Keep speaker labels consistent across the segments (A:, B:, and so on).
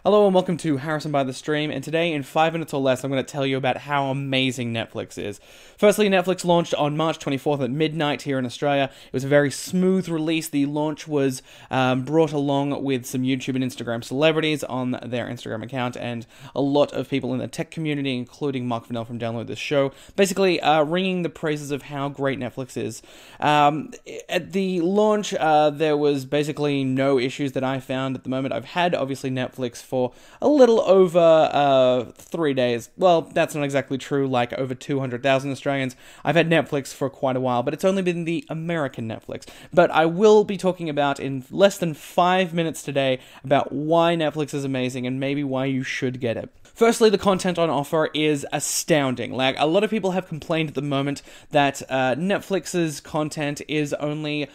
A: Hello and welcome to Harrison by the Stream, and today in 5 minutes or less I'm going to tell you about how amazing Netflix is. Firstly, Netflix launched on March 24th at midnight here in Australia. It was a very smooth release. The launch was brought along with some YouTube and Instagram celebrities on their Instagram account, and a lot of people in the tech community, including Mark Vanell from Download This Show, basically ringing the praises of how great Netflix is. At the launch, there was basically no issues that I found at the moment. I've had, obviously, Netflix for a little over 3 days. Well, that's not exactly true, like over 200,000 Australians. I've had Netflix for quite a while, but it's only been the American Netflix. But I will be talking about, in less than 5 minutes today, about why Netflix is amazing and maybe why you should get it. Firstly, the content on offer is astounding. Like, a lot of people have complained at the moment that Netflix's content is only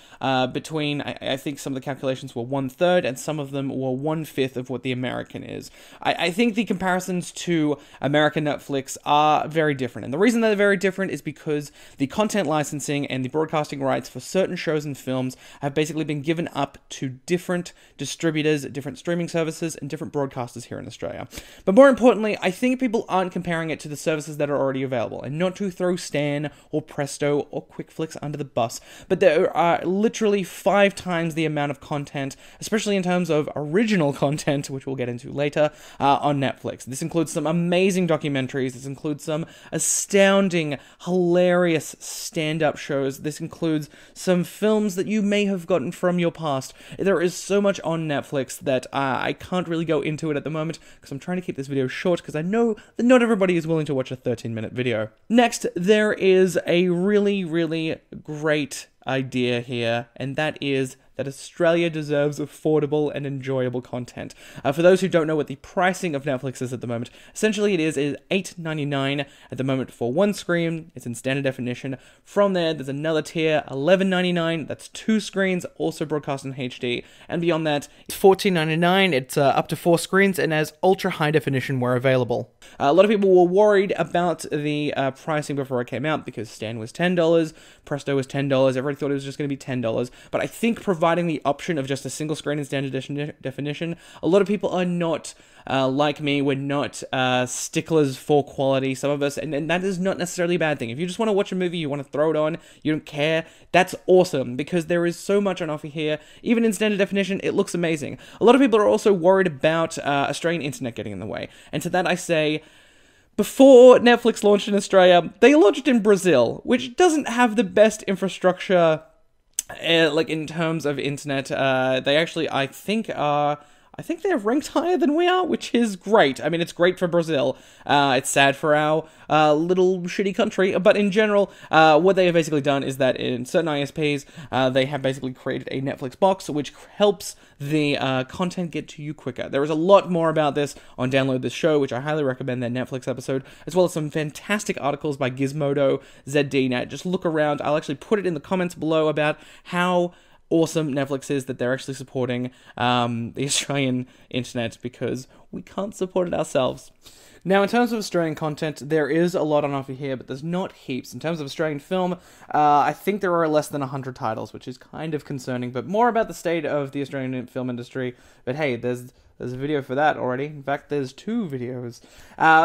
A: between, I think some of the calculations were 1/3 and some of them were 1/5 of what the American is. I think the comparisons to American Netflix are very different. And the reason they're very different is because the content licensing and the broadcasting rights for certain shows and films have basically been given up to different distributors, different streaming services, and different broadcasters here in Australia. But more importantly, I think people aren't comparing it to the services that are already available, and not to throw Stan or Presto or QuickFlix under the bus, but there are literally 5 times the amount of content, especially in terms of original content, which we'll get into later, on Netflix. This includes some amazing documentaries, this includes some astounding, hilarious stand-up shows, this includes some films that you may have gotten from your past. There is so much on Netflix that I can't really go into it at the moment, because I'm trying to keep this video short, because I know that not everybody is willing to watch a 13-minute video. Next, there is a really, really great idea here, and that is that Australia deserves affordable and enjoyable content. For those who don't know what the pricing of Netflix is at the moment, essentially it is $8.99 at the moment for one screen. It's in standard definition. From there, there's another tier, $11.99. That's 2 screens, also broadcast in HD. And beyond that, it's $14.99. It's up to 4 screens and has ultra high definition where available. A lot of people were worried about the pricing before it came out because Stan was $10, Presto was $10. Everybody thought it was just going to be $10. But I think providing the option of just a single screen in standard definition, a lot of people are not like me. We're not sticklers for quality, some of us, and that is not necessarily a bad thing. If you just want to watch a movie, you want to throw it on, you don't care, that's awesome, because there is so much on offer here. Even in standard definition, it looks amazing. A lot of people are also worried about Australian internet getting in the way, and to that I say, before Netflix launched in Australia, they launched in Brazil, which doesn't have the best infrastructure like in terms of internet. They actually, I think they're ranked higher than we are, which is great. I mean, it's great for Brazil. It's sad for our little shitty country. But in general, what they have basically done is that in certain ISPs, they have basically created a Netflix box, which helps the content get to you quicker. There is a lot more about this on Download This Show, which I highly recommend their Netflix episode, as well as some fantastic articles by Gizmodo, ZDNet. Just look around. I'll actually put it in the comments below about how awesome Netflix is that they're actually supporting the Australian internet, because we can't support it ourselves. Now, in terms of Australian content, there is a lot on offer here, but there's not heaps. In terms of Australian film, I think there are less than 100 titles, which is kind of concerning, but more about the state of the Australian film industry. But hey, there's a video for that already. In fact, there's 2 videos.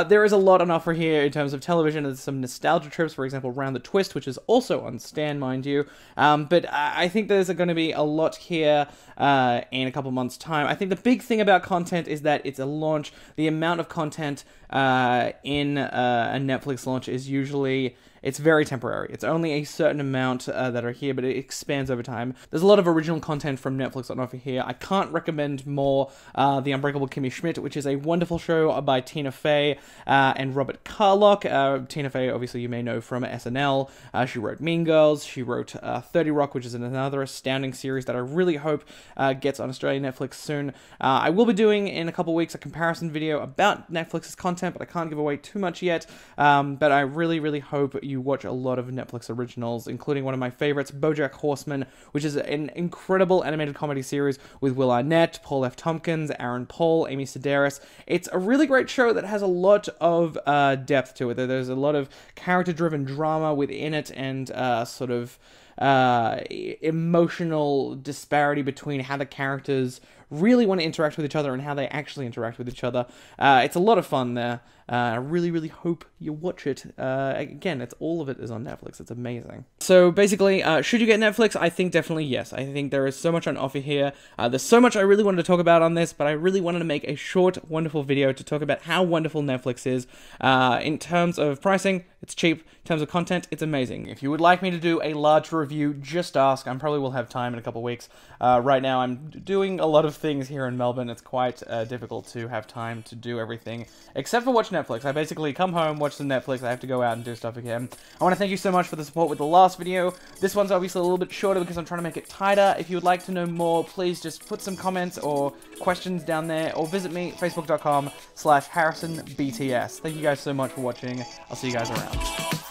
A: There is a lot on offer here in terms of television. There's some nostalgia trips, for example, Round the Twist, which is also on Stan, mind you. But I think there's going to be a lot here in a couple months' time. I think the big thing about content is that it's a launch. The amount of content in a Netflix launch is usually... it's very temporary. It's only a certain amount that are here, but it expands over time. There's a lot of original content from Netflix on offer here. I can't recommend more The Unbreakable Kimmy Schmidt, which is a wonderful show by Tina Fey and Robert Carlock. Tina Fey, obviously, you may know from SNL. She wrote Mean Girls. She wrote 30 Rock, which is another astounding series that I really hope gets on Australian Netflix soon. I will be doing, in a couple weeks, a comparison video about Netflix's content, but I can't give away too much yet. But I really, really hope you watch a lot of Netflix originals, including one of my favorites, BoJack Horseman, which is an incredible animated comedy series with Will Arnett, Paul F. Tompkins, Aaron Paul, Amy Sedaris. It's a really great show that has a lot of depth to it. There's a lot of character-driven drama within it, and sort of emotional disparity between how the characters really want to interact with each other and how they actually interact with each other. It's a lot of fun there. I really, really hope you watch it. Again, all of it is on Netflix. It's amazing. So basically, should you get Netflix? I think definitely yes. I think there is so much on offer here. There's so much I really wanted to talk about on this, but I really wanted to make a short, wonderful video to talk about how wonderful Netflix is. In terms of pricing, it's cheap. In terms of content, it's amazing. If you would like me to do a large review, just ask. I probably will have time in a couple weeks. Right now, I'm doing a lot of things here in Melbourne. It's quite difficult to have time to do everything, except for watch Netflix. I basically come home, watch some Netflix, I have to go out and do stuff again. I want to thank you so much for the support with the last video. This one's obviously a little bit shorter because I'm trying to make it tighter. If you would like to know more, please just put some comments or questions down there, or visit me, facebook.com/HarrisonBTS. Thank you guys so much for watching. I'll see you guys around.